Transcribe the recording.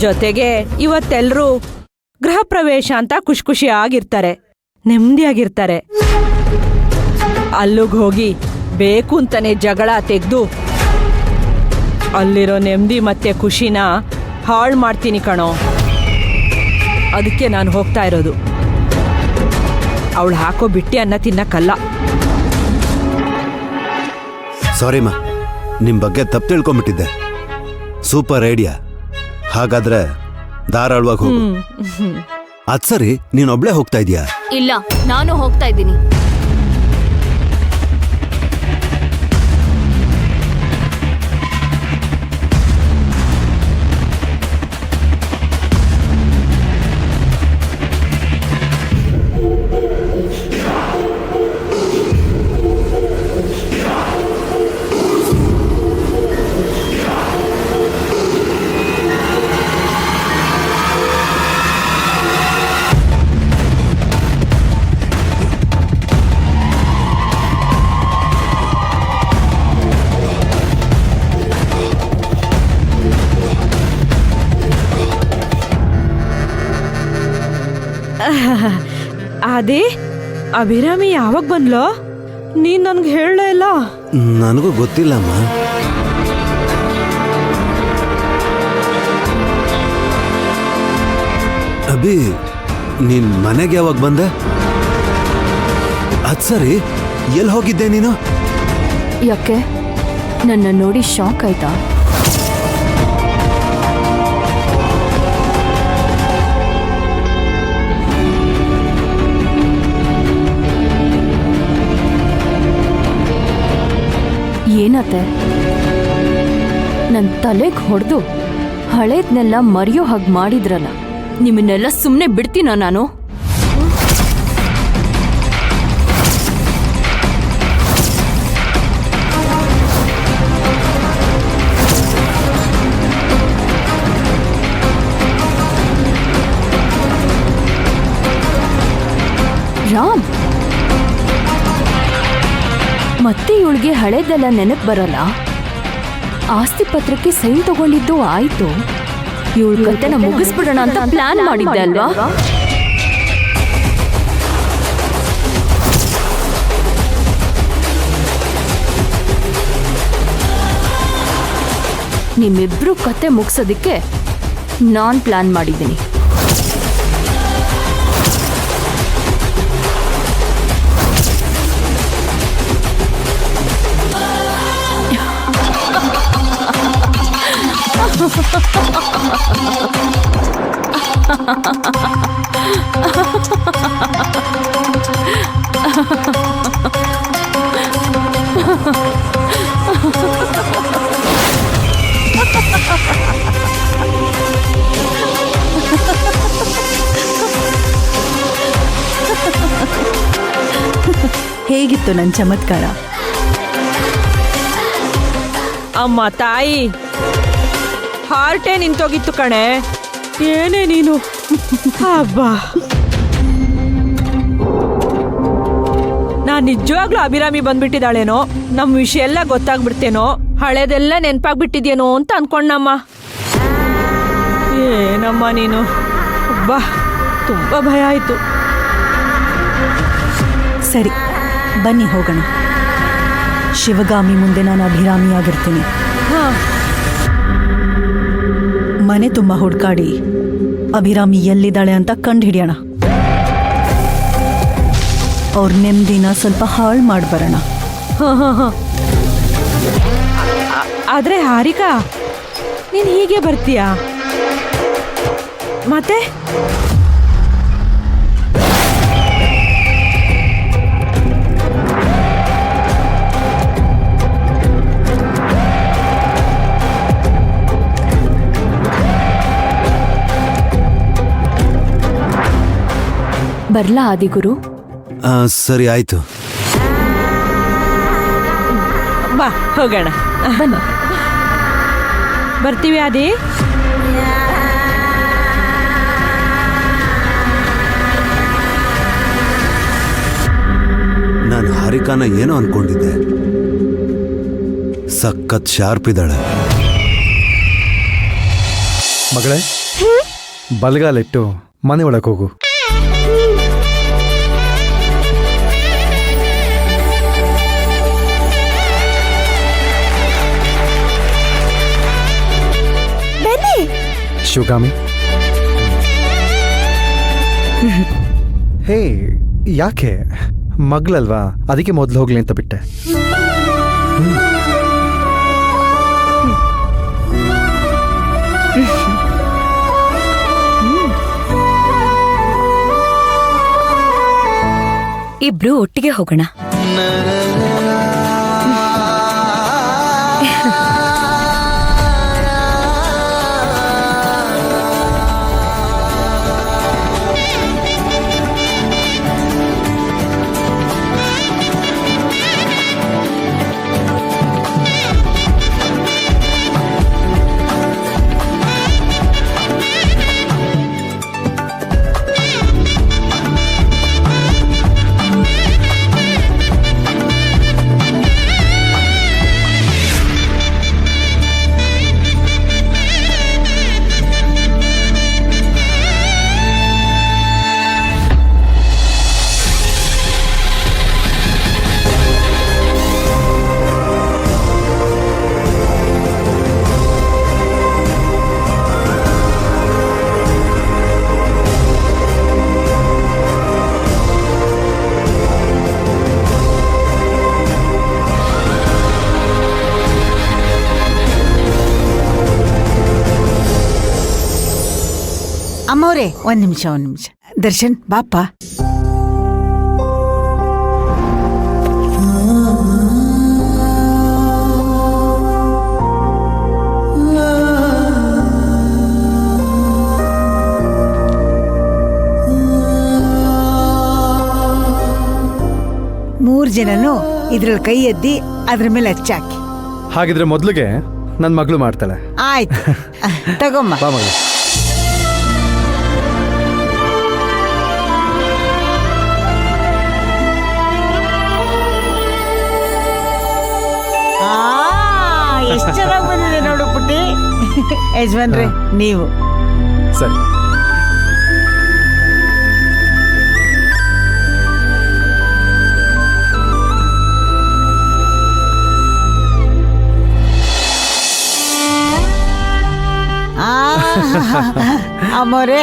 ಜೊತೆಗೆ ಇವತ್ತೆಲ್ರೂ ಗೃಹ ಪ್ರವೇಶ ಅಂತ ಖುಷಿ ಆಗಿರ್ತಾರೆ, ನೆಮ್ಮದಿಯಾಗಿರ್ತಾರೆ. ಅಲ್ಲಿಗೆ ಹೋಗಿ ಬೇಕು ಅಂತಾನೆ ಜಗಳ ತೆಗೆದು ಅಲ್ಲಿರೋ ನೆಮ್ಮದಿ ಮತ್ತೆ ಖುಷಿನ ಹಾಳು ಮಾಡ್ತೀನಿ ಕಣೋ. ಅದಕ್ಕೆ ನಾನು ಹೋಗ್ತಾ ಇರೋದು. ಅವಳು ಹಾಕೋ ಬಿಟ್ಟಿ ಅನ್ನ ತಿನ್ನಕ್ಕಲ್ಲ. ಸಾರಿಮ್ಮ, ನಿಮ್ ಬಗ್ಗೆ ತಪ್ಪು ತಿಳ್ಕೊಂಬಿಟ್ಟಿದ್ದೆ. Super idea. ಹಾಗಾದ್ರೆ ಧಾರಾಳವಾಗಿ ಹೋಗು. ಅದ್ ಸರಿ, ನೀನೊಬ್ಳೆ ಹೋಗ್ತಾ ಇದೀಯಾ? ಇಲ್ಲ, ನಾನು ಹೋಗ್ತಾ ಇದ್ದೀನಿ. ಅದೇ ಅಭಿರಾಮಿ ಯಾವಾಗ ಬಂದ್ಲೋ? ನೀನ್ ನನ್ಗೆ ಹೇಳಲೇ ಇಲ್ಲ. ನನಗೂ ಗೊತ್ತಿಲ್ಲಮ್ಮ. ಅಭಿ, ನೀನ್ ಮನೆಗೆ ಯಾವಾಗ ಬಂದೆ? ಅದ್ ಸರಿ, ಎಲ್ಲಿ ಹೋಗಿದ್ದೆ ನೀನು? ಯಾಕೆ ನನ್ನ ನೋಡಿ ಶಾಕ್ ಆಯ್ತಾ? ಏನತ್ತೆ, ನನ್ನ ತಲೆಗೆ ಹೊಡೆದು ಹಳೇದ್ನೆಲ್ಲ ಮರೆಯೋ ಹಾಗೆ ಮಾಡಿದ್ರಲ್ಲ, ನಿಮ್ಮನ್ನೆಲ್ಲ ಸುಮ್ಮನೆ ಬಿಡ್ತೀನ ನಾನು? ರಾಮ್, ಮತ್ತೆ ಇವಳಿಗೆ ಹಳೇದೆಲ್ಲ ನೆನಪು ಬರಲ್ಲ. ಆಸ್ತಿ ಪತ್ರಕ್ಕೆ ಸೈನ್ ತಗೊಂಡಿದ್ದು ಆಯ್ತು, ಇವಳ ಕತೆನ ಮುಗಿಸ್ಬಿಡೋಣ ಅಂತ ಪ್ಲಾನ್ ಮಾಡಿದ್ದೆ ಅಲ್ವಾ? ನಿಮ್ಮಿಬ್ರು ಕತೆ ಮುಗಿಸೋದಿಕ್ಕೆ ನಾನ್ ಪ್ಲಾನ್ ಮಾಡಿದ್ದೀನಿ. ಹೇಗಿತ್ತು ನನ್ನ ಚಮತ್ಕಾರ? ಅಮ್ಮ ತಾಯಿ, ಹಾರ್ಟೇ ನಿಂತೋಗಿತ್ತು ಕಣೆ. ಏನೇ ನೀನು? ಅಬ್ಬಾ, ನಾನ್ ನಿಜವಾಗ್ಲೂ ಅಭಿರಾಮಿ ಬಂದ್ಬಿಟ್ಟಿದ್ದಾಳೇನೋ, ನಮ್ ವಿಷಯ ಎಲ್ಲ ಗೊತ್ತಾಗ್ಬಿಡ್ತೇನೋ, ಹಳೇದೆಲ್ಲ ನೆನ್ಪಾಗ್ಬಿಟ್ಟಿದ್ಯೇನೋ ಅಂತ ಅನ್ಕೊಂಡಮ್ಮ. ಏನಮ್ಮ ನೀನು? ಅಬ್ಬಾ, ತುಂಬಾ ಭಯ ಆಯ್ತು. ಸರಿ, ಬನ್ನಿ ಹೋಗೋಣ. ಶಿವಗಾಮಿ ಮುಂದೆ ನಾನು ಅಭಿರಾಮಿ ಆಗಿರ್ತೀನಿ. ಮನೆ ತುಂಬ ಹುಡ್ಕಾಡಿ ಅಭಿರಾಮಿ ಎಲ್ಲಿದ್ದಾಳೆ ಅಂತ ಕಂಡು ಹಿಡಿಯೋಣ. ಅವ್ರ ನೆಮ್ಮದಿನ ಸ್ವಲ್ಪ ಹಾಳು ಮಾಡಿ ಬರೋಣ. ಆದ್ರೆ ಹಾರಿಕಾ, ನೀನ್ ಹೀಗೆ ಬರ್ತೀಯಾ? ಮತ್ತೆ ಬರ್ಲಾ ಆದಿಗುರು? ಸರಿ, ಆಯ್ತು. ಬಾ ಹೋಗೋಣ. ಬನ್ನಿ. ಬರ್ತೀವಿ ಆದಿ. ನಾನು ಹಾರಿಕಾನ ಏನೋ ಅನ್ಕೊಂಡಿದ್ದೆ. ಸಖತ್ ಶಾರ್ಪ್ ಇದ್ದಾಳೆ. ಮಗಳೇ, ಬಲಗಾಲಿಟ್ಟು ಮನೆ ಒಳಗೆ ಹೋಗು. ಶಿವಗಾಮಿ, ಹೇ ಯಾಕೆ ಮಗ್ಳಲ್ವಾ, ಅದಕ್ಕೆ ಮೊದಲು ಹೋಗ್ಲಿ ಅಂತ ಬಿಟ್ಟೆ. ಇಬ್ರು ಒಟ್ಟಿಗೆ ಹೋಗೋಣ. ಅಮ್ಮವ್ರೆ, ಒಂದ್ ನಿಮಿಷ. ದರ್ಶನ್ ಬಾಪ. ಮೂರ್ ಜನನು ಇದ್ರಲ್ಲಿ ಕೈ ಎದ್ದಿ ಅದ್ರ ಮೇಲೆ ಹಚ್ಚಾಕಿ. ಹಾಗಿದ್ರೆ ಮೊದಲಿಗೆ ನನ್ನ ಮಗಳು ಮಾಡ್ತಾಳೆ. ಆಯ್ತು, ತಗೊಮ್ಮ. ಬಾ ಮಗಳು. ಎಷ್ಟು ಚೆನ್ನಾಗಿ ಬಂದಿದೆ ನೋಡು ಪುಟ್ಟಿ. ಯಜಮಾನ್ರೆ, ನೀವು ಸರಿ. ಅಮ್ಮವ್ರೆ,